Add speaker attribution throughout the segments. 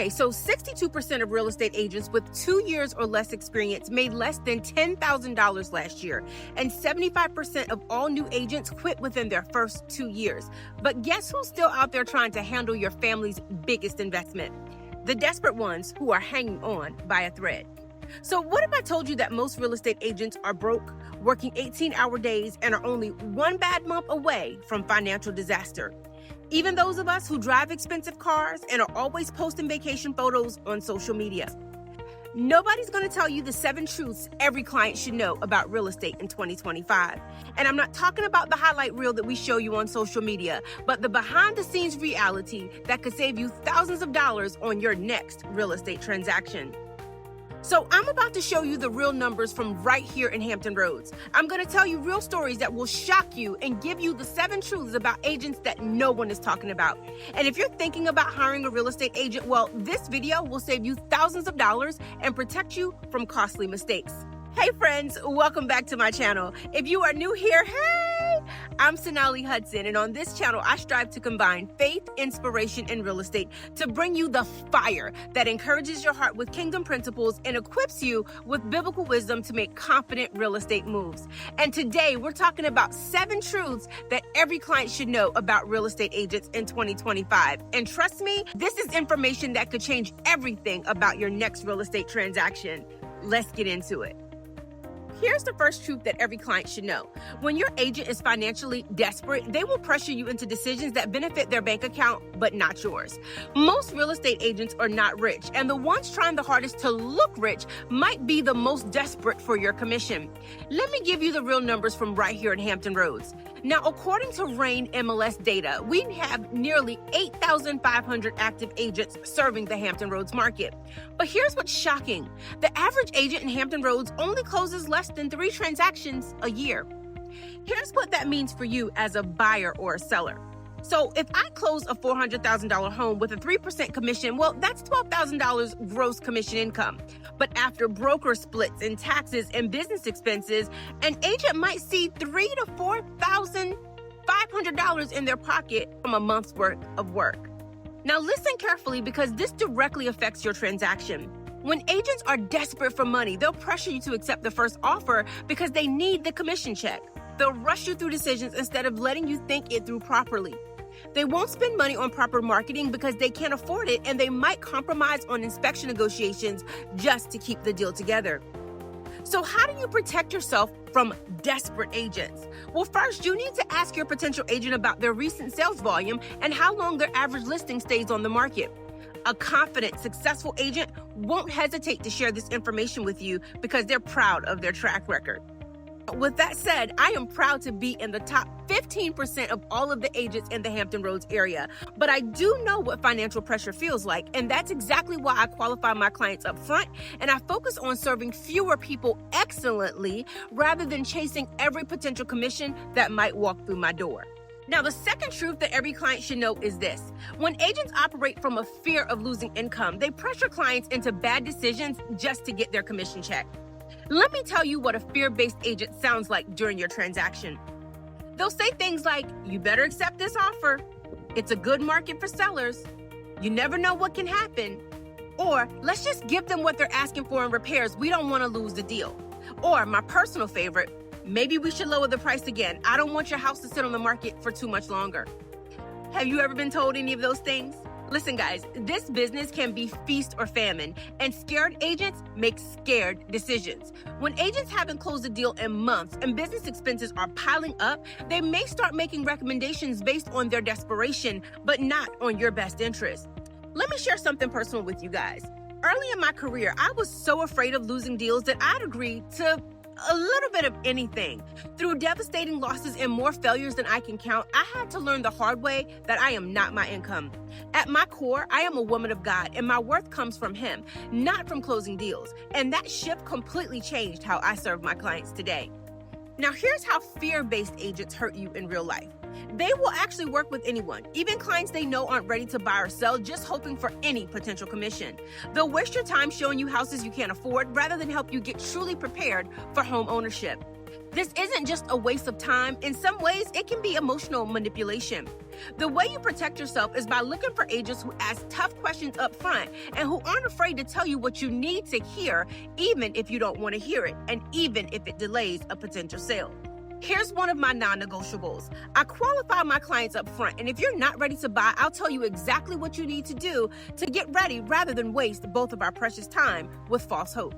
Speaker 1: Okay, so 62% of real estate agents with 2 years or less experience made less than $10,000 last year, and 75% of all new agents quit within their first 2 years. But guess who's still out there trying to handle your family's biggest investment? The desperate ones who are hanging on by a thread. So what if I told you that most real estate agents are broke, working 18-hour days, and are only one bad month away from financial disaster? Even those of us who drive expensive cars and are always posting vacation photos on social media. Nobody's going to tell you the 7 truths every client should know about real estate in 2025. And I'm not talking about the highlight reel that we show you on social media, but the behind-the-scenes reality that could save you thousands of dollars on your next real estate transaction. So I'm about to show you the real numbers from right here in Hampton Roads. I'm going to tell you real stories that will shock you and give you the 7 truths about agents that no one is talking about. And if you're thinking about hiring a real estate agent, well, this video will save you thousands of dollars and protect you from costly mistakes. Hey friends, welcome back to my channel. If you are new here, hey! I'm Sonali Hutson, and on this channel, I strive to combine faith, inspiration, and real estate to bring you the fire that encourages your heart with kingdom principles and equips you with biblical wisdom to make confident real estate moves. And today, we're talking about 7 truths that every client should know about real estate agents in 2025. And trust me, this is information that could change everything about your next real estate transaction. Let's get into it. Here's the first truth that every client should know. When your agent is financially desperate, they will pressure you into decisions that benefit their bank account, but not yours. Most real estate agents are not rich, and the ones trying the hardest to look rich might be the most desperate for your commission. Let me give you the real numbers from right here in Hampton Roads. Now, according to RAIN MLS data, we have nearly 8,500 active agents serving the Hampton Roads market. But here's what's shocking. The average agent in Hampton Roads only closes less than 3 transactions a year. Here's what that means for you as a buyer or a seller. So if I close a $400,000 home with a 3% commission, well, that's $12,000 gross commission income. But after broker splits and taxes and business expenses, an agent might see $3,000 to $4,500 in their pocket from a month's worth of work. Now listen carefully, because this directly affects your transaction. When agents are desperate for money, they'll pressure you to accept the first offer because they need the commission check. They'll rush you through decisions instead of letting you think it through properly. They won't spend money on proper marketing because they can't afford it, and they might compromise on inspection negotiations just to keep the deal together. So how do you protect yourself from desperate agents? Well, first, you need to ask your potential agent about their recent sales volume and how long their average listing stays on the market. A confident, successful agent won't hesitate to share this information with you because they're proud of their track record. With that said, I am proud to be in the top 15% of all of the agents in the Hampton Roads area. But I do know what financial pressure feels like, and that's exactly why I qualify my clients up front, and I focus on serving fewer people excellently rather than chasing every potential commission that might walk through my door. Now, the second truth that every client should know is this. When agents operate from a fear of losing income, they pressure clients into bad decisions just to get their commission check. Let me tell you what a fear-based agent sounds like during your transaction. They'll say things like, "You better accept this offer. It's a good market for sellers. You never know what can happen." Or, "Let's just give them what they're asking for in repairs. We don't want to lose the deal." Or, my personal favorite, "Maybe we should lower the price again. I don't want your house to sit on the market for too much longer." Have you ever been told any of those things? Listen, guys, this business can be feast or famine, and scared agents make scared decisions. When agents haven't closed a deal in months and business expenses are piling up, they may start making recommendations based on their desperation, but not on your best interest. Let me share something personal with you guys. Early in my career, I was so afraid of losing deals that I'd agreed to a little bit of anything. Through devastating losses and more failures than I can count, I had to learn the hard way that I am not my income. At my core, I am a woman of God, and my worth comes from Him, not from closing deals. And that shift completely changed how I serve my clients today. Now, here's how fear-based agents hurt you in real life. They will actually work with anyone, even clients they know aren't ready to buy or sell, just hoping for any potential commission. They'll waste your time showing you houses you can't afford rather than help you get truly prepared for home ownership. This isn't just a waste of time. In some ways, it can be emotional manipulation. The way you protect yourself is by looking for agents who ask tough questions up front and who aren't afraid to tell you what you need to hear, even if you don't want to hear it, and even if it delays a potential sale. Here's one of my non-negotiables. I qualify my clients up front, and if you're not ready to buy, I'll tell you exactly what you need to do to get ready rather than waste both of our precious time with false hope.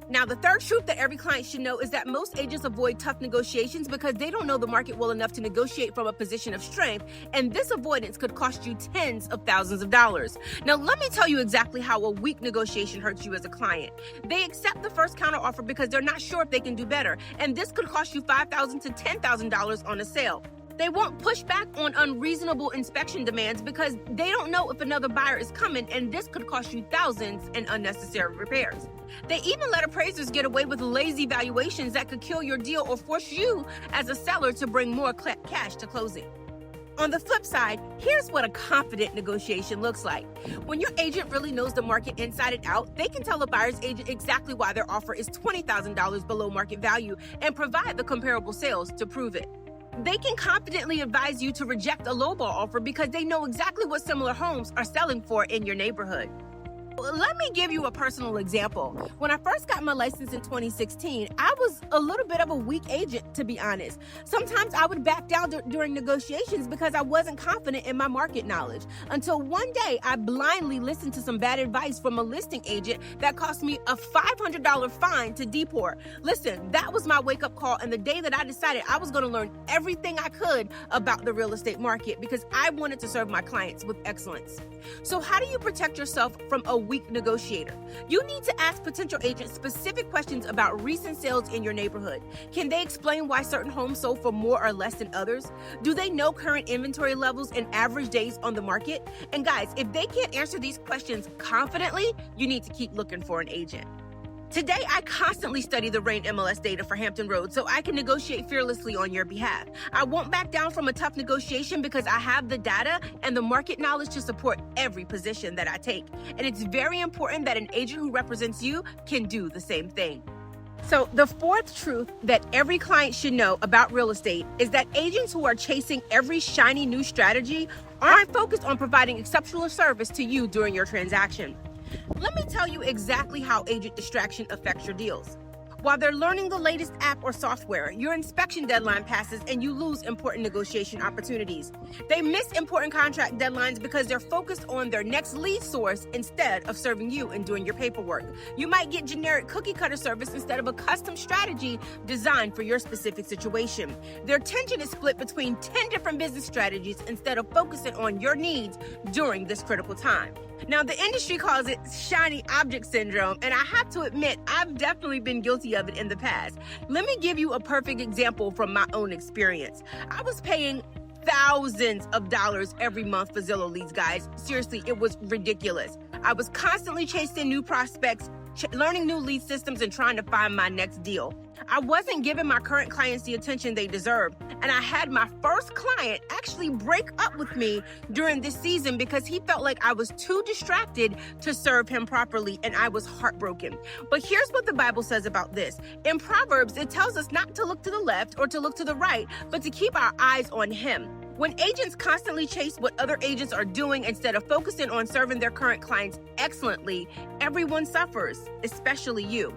Speaker 1: Now, the third truth that every client should know is that most agents avoid tough negotiations because they don't know the market well enough to negotiate from a position of strength, and this avoidance could cost you tens of thousands of dollars. Now, let me tell you exactly how a weak negotiation hurts you as a client. They accept the first counteroffer because they're not sure if they can do better, and this could cost you $5,000 to $10,000 on a sale. They won't push back on unreasonable inspection demands because they don't know if another buyer is coming, and this could cost you thousands in unnecessary repairs. They even let appraisers get away with lazy valuations that could kill your deal or force you as a seller to bring more cash to closing. On the flip side, here's what a confident negotiation looks like. When your agent really knows the market inside and out, they can tell a buyer's agent exactly why their offer is $20,000 below market value and provide the comparable sales to prove it. They can confidently advise you to reject a lowball offer because they know exactly what similar homes are selling for in your neighborhood. Let me give you a personal example. When I first got my license in 2016, I was a little bit of a weak agent, to be honest. Sometimes I would back down during negotiations because I wasn't confident in my market knowledge. Until one day, I blindly listened to some bad advice from a listing agent that cost me a $500 fine to deport. Listen, that was my wake-up call, and the day that I decided I was going to learn everything I could about the real estate market because I wanted to serve my clients with excellence. So how do you protect yourself from a weak negotiator? You need to ask potential agents specific questions about recent sales in your neighborhood. Can they explain why certain homes sold for more or less than others? Do they know current inventory levels and average days on the market? And guys, if they can't answer these questions confidently, you need to keep looking for an agent. Today, I constantly study the RAIN MLS data for Hampton Roads so I can negotiate fearlessly on your behalf. I won't back down from a tough negotiation because I have the data and the market knowledge to support every position that I take. And it's very important that an agent who represents you can do the same thing. So the fourth truth that every client should know about real estate is that agents who are chasing every shiny new strategy aren't focused on providing exceptional service to you during your transaction. Let me tell you exactly how agent distraction affects your deals. While they're learning the latest app or software, your inspection deadline passes and you lose important negotiation opportunities. They miss important contract deadlines because they're focused on their next lead source instead of serving you and doing your paperwork. You might get generic cookie cutter service instead of a custom strategy designed for your specific situation. Their attention is split between 10 different business strategies instead of focusing on your needs during this critical time. Now, the industry calls it shiny object syndrome, and I have to admit, I've definitely been guilty of it in the past. Let me give you a perfect example from my own experience. I was paying thousands of dollars every month for Zillow leads, guys. Seriously, it was ridiculous. I was constantly chasing new prospects, learning new lead systems, and trying to find my next deal. I wasn't giving my current clients the attention they deserved, and I had my first client actually break up with me during this season because he felt like I was too distracted to serve him properly, and I was heartbroken. But here's what the Bible says about this. In Proverbs, it tells us not to look to the left or to look to the right, but to keep our eyes on him. When agents constantly chase what other agents are doing instead of focusing on serving their current clients excellently, everyone suffers, especially you.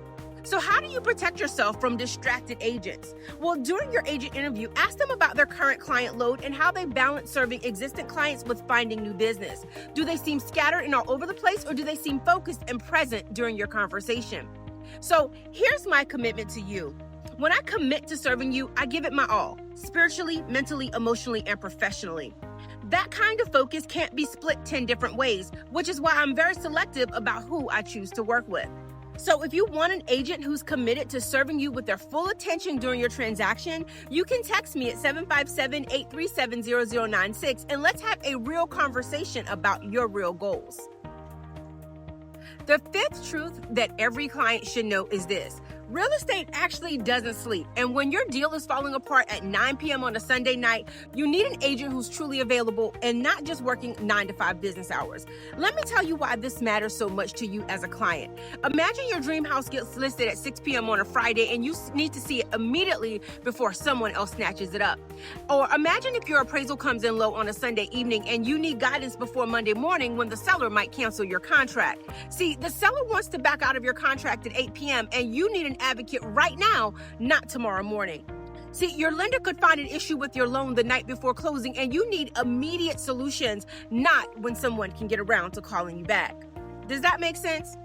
Speaker 1: So how do you protect yourself from distracted agents? Well, during your agent interview, ask them about their current client load and how they balance serving existing clients with finding new business. Do they seem scattered and all over the place, or do they seem focused and present during your conversation? So here's my commitment to you. When I commit to serving you, I give it my all, spiritually, mentally, emotionally, and professionally. That kind of focus can't be split 10 different ways, which is why I'm very selective about who I choose to work with. So if you want an agent who's committed to serving you with their full attention during your transaction, you can text me at 757-837-0096 and let's have a real conversation about your real goals. The fifth truth that every client should know is this. Real estate actually doesn't sleep, and when your deal is falling apart at 9 p.m. on a Sunday night, you need an agent who's truly available and not just working 9 to 5 business hours. Let me tell you why this matters so much to you as a client. Imagine your dream house gets listed at 6 p.m. on a Friday and you need to see it immediately before someone else snatches it up. Or imagine if your appraisal comes in low on a Sunday evening and you need guidance before Monday morning when the seller might cancel your contract. See, the seller wants to back out of your contract at 8 p.m. and you need an advocate right now, not tomorrow morning. See, your lender could find an issue with your loan the night before closing and you need immediate solutions, not when someone can get around to calling you back. Does that make sense?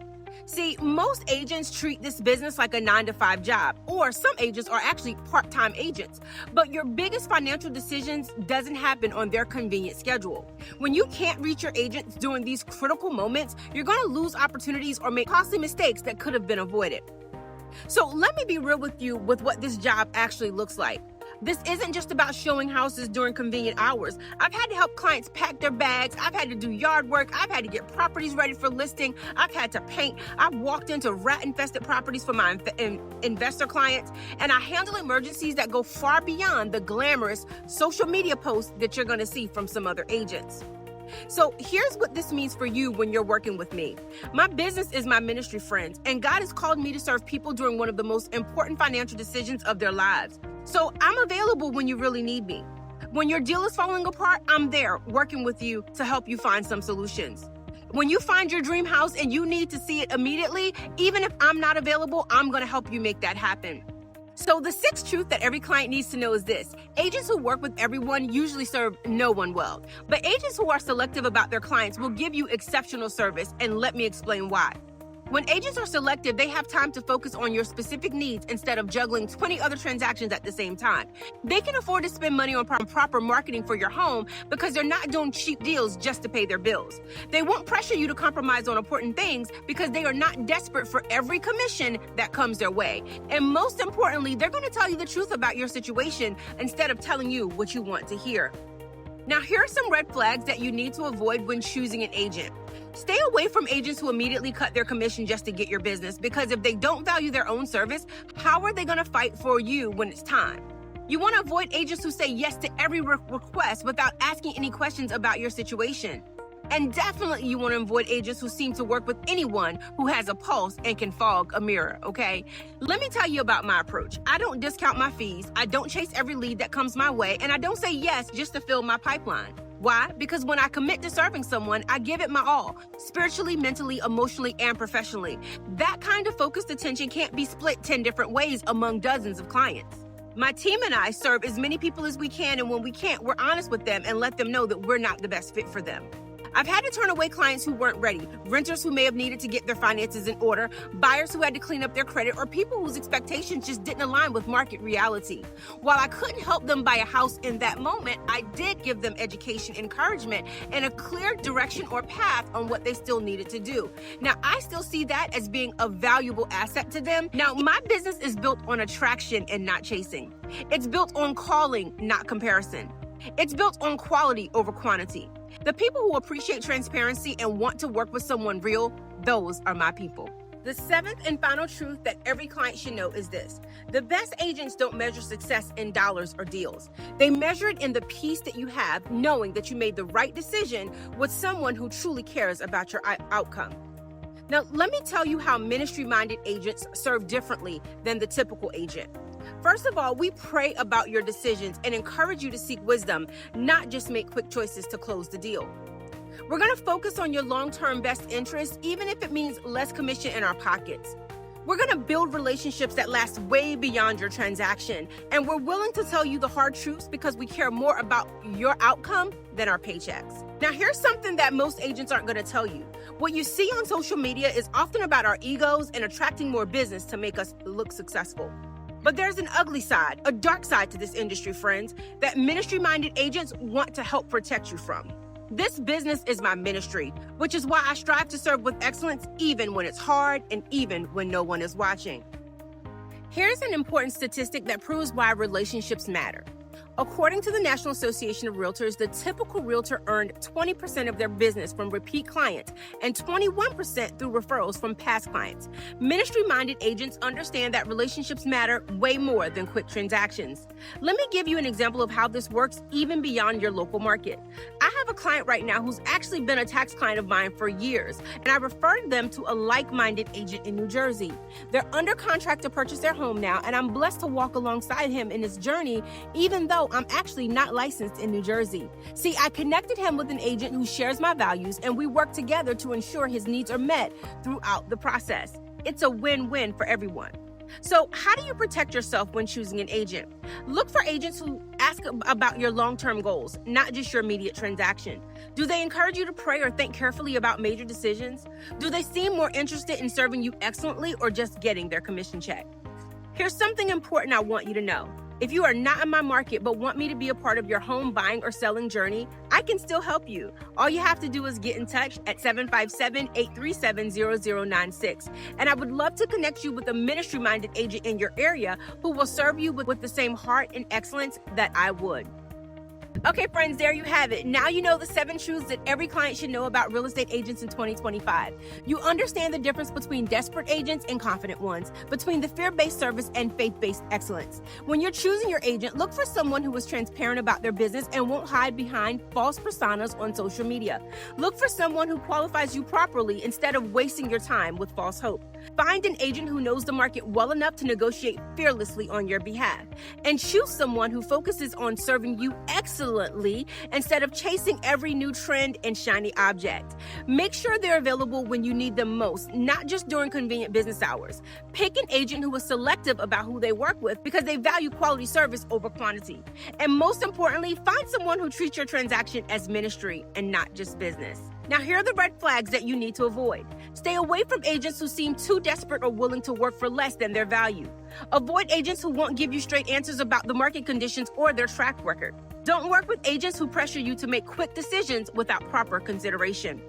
Speaker 1: See, most agents treat this business like a 9 to 5 job, or some agents are actually part-time agents. But your biggest financial decisions doesn't happen on their convenient schedule. When you can't reach your agents during these critical moments, you're going to lose opportunities or make costly mistakes that could have been avoided. So let me be real with you with what this job actually looks like. This isn't just about showing houses during convenient hours. I've had to help clients pack their bags. I've had to do yard work. I've had to get properties ready for listing. I've had to paint. I've walked into rat-infested properties for my investor clients. And I handle emergencies that go far beyond the glamorous social media posts that you're going to see from some other agents. So here's what this means for you when you're working with me. My business is my ministry, friends, and God has called me to serve people during one of the most important financial decisions of their lives. So I'm available when you really need me. When your deal is falling apart, I'm there working with you to help you find some solutions. When you find your dream house and you need to see it immediately, even if I'm not available, I'm going to help you make that happen. So the sixth truth that every client needs to know is this: agents who work with everyone usually serve no one well. But agents who are selective about their clients will give you exceptional service, and let me explain why. When agents are selective, they have time to focus on your specific needs instead of juggling 20 other transactions at the same time. They can afford to spend money on proper marketing for your home because they're not doing cheap deals just to pay their bills. They won't pressure you to compromise on important things because they are not desperate for every commission that comes their way. And most importantly, they're going to tell you the truth about your situation instead of telling you what you want to hear. Now, here are some red flags that you need to avoid when choosing an agent. Stay away from agents who immediately cut their commission just to get your business, because if they don't value their own service, how are they going to fight for you when it's time? You want to avoid agents who say yes to every request without asking any questions about your situation. And definitely you want to avoid agents who seem to work with anyone who has a pulse and can fog a mirror, okay? Let me tell you about my approach. I don't discount my fees, I don't chase every lead that comes my way, and I don't say yes just to fill my pipeline. Why? Because when I commit to serving someone, I give it my all, spiritually, mentally, emotionally, and professionally. That kind of focused attention can't be split 10 different ways among dozens of clients. My team and I serve as many people as we can, and when we can't, we're honest with them and let them know that we're not the best fit for them. I've had to turn away clients who weren't ready, renters who may have needed to get their finances in order, buyers who had to clean up their credit, or people whose expectations just didn't align with market reality. While I couldn't help them buy a house in that moment, I did give them education, encouragement, and a clear direction or path on what they still needed to do. Now, I still see that as being a valuable asset to them. Now, my business is built on attraction and not chasing. It's built on calling, not comparison. It's built on quality over quantity. The people who appreciate transparency and want to work with someone real, those are my people. The seventh and final truth that every client should know is this: the best agents don't measure success in dollars or deals. They measure it in the peace that you have, knowing that you made the right decision with someone who truly cares about your outcome. Now, let me tell you how ministry-minded agents serve differently than the typical agent. First of all, we pray about your decisions and encourage you to seek wisdom, not just make quick choices to close the deal. We're going to focus on your long-term best interests, even if it means less commission in our pockets. We're going to build relationships that last way beyond your transaction, and we're willing to tell you the hard truths because we care more about your outcome than our paychecks. Now, here's something that most agents aren't going to tell you. What you see on social media is often about our egos and attracting more business to make us look successful. But there's an ugly side, a dark side to this industry, friends, that ministry-minded agents want to help protect you from. This business is my ministry, which is why I strive to serve with excellence even when it's hard and even when no one is watching. Here's an important statistic that proves why relationships matter. According to the National Association of Realtors, the typical realtor earned 20% of their business from repeat clients and 21% through referrals from past clients. Ministry-minded agents understand that relationships matter way more than quick transactions. Let me give you an example of how this works even beyond your local market. I have a client right now who's actually been a tax client of mine for years, and I referred them to a like-minded agent in New Jersey. They're under contract to purchase their home now, and I'm blessed to walk alongside him in his journey, even though I'm actually not licensed in New Jersey. See, I connected him with an agent who shares my values, and we work together to ensure his needs are met throughout the process. It's a win-win for everyone. So how do you protect yourself when choosing an agent? Look for agents who ask about your long-term goals, not just your immediate transaction. Do they encourage you to pray or think carefully about major decisions? Do they seem more interested in serving you excellently or just getting their commission check? Here's something important I want you to know. If you are not in my market but want me to be a part of your home buying or selling journey, I can still help you. All you have to do is get in touch at 757-837-0096. And I would love to connect you with a ministry-minded agent in your area who will serve you with the same heart and excellence that I would. Okay, friends, there you have it. Now you know the 7 truths that every client should know about real estate agents in 2025. You understand the difference between desperate agents and confident ones, between the fear-based service and faith-based excellence. When you're choosing your agent, look for someone who is transparent about their business and won't hide behind false personas on social media. Look for someone who qualifies you properly instead of wasting your time with false hope. Find an agent who knows the market well enough to negotiate fearlessly on your behalf. And choose someone who focuses on serving you excellently instead of chasing every new trend and shiny object. Make sure they're available when you need them most, not just during convenient business hours. Pick an agent who is selective about who they work with because they value quality service over quantity. And most importantly, find someone who treats your transaction as ministry and not just business. Now, here are the red flags that you need to avoid. Stay away from agents who seem too desperate or willing to work for less than their value. Avoid agents who won't give you straight answers about the market conditions or their track record. Don't work with agents who pressure you to make quick decisions without proper consideration.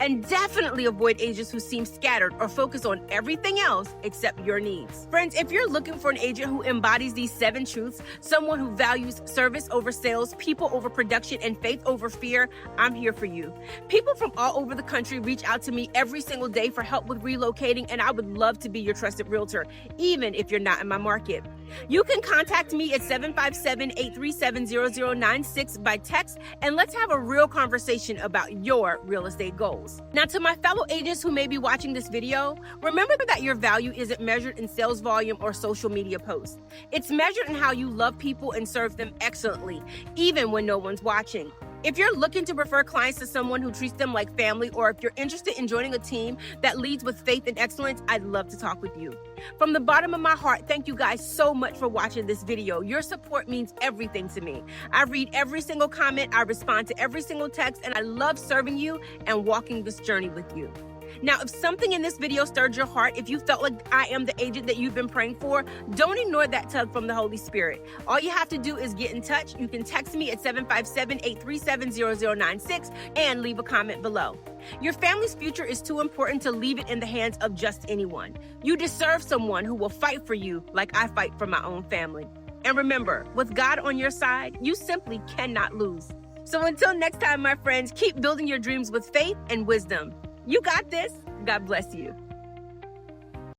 Speaker 1: And definitely avoid agents who seem scattered or focus on everything else except your needs. Friends, if you're looking for an agent who embodies these 7 truths, someone who values service over sales, people over production, and faith over fear, I'm here for you. People from all over the country reach out to me every single day for help with relocating, and I would love to be your trusted realtor, even if you're not in my market. You can contact me at 757-837-0096 by text, and let's have a real conversation about your real estate goals. Now, to my fellow agents who may be watching this video, remember that your value isn't measured in sales volume or social media posts. It's measured in how you love people and serve them excellently, even when no one's watching. If you're looking to refer clients to someone who treats them like family, or if you're interested in joining a team that leads with faith and excellence, I'd love to talk with you. From the bottom of my heart, thank you guys so much for watching this video. Your support means everything to me. I read every single comment, I respond to every single text, and I love serving you and walking this journey with you. Now, if something in this video stirred your heart, if you felt like I am the agent that you've been praying for, don't ignore that tug from the Holy Spirit. All you have to do is get in touch. You can text me at 757-837-0096 and leave a comment below. Your family's future is too important to leave it in the hands of just anyone. You deserve someone who will fight for you like I fight for my own family. And remember, with God on your side, you simply cannot lose. So until next time, my friends, keep building your dreams with faith and wisdom. You got this. God bless you.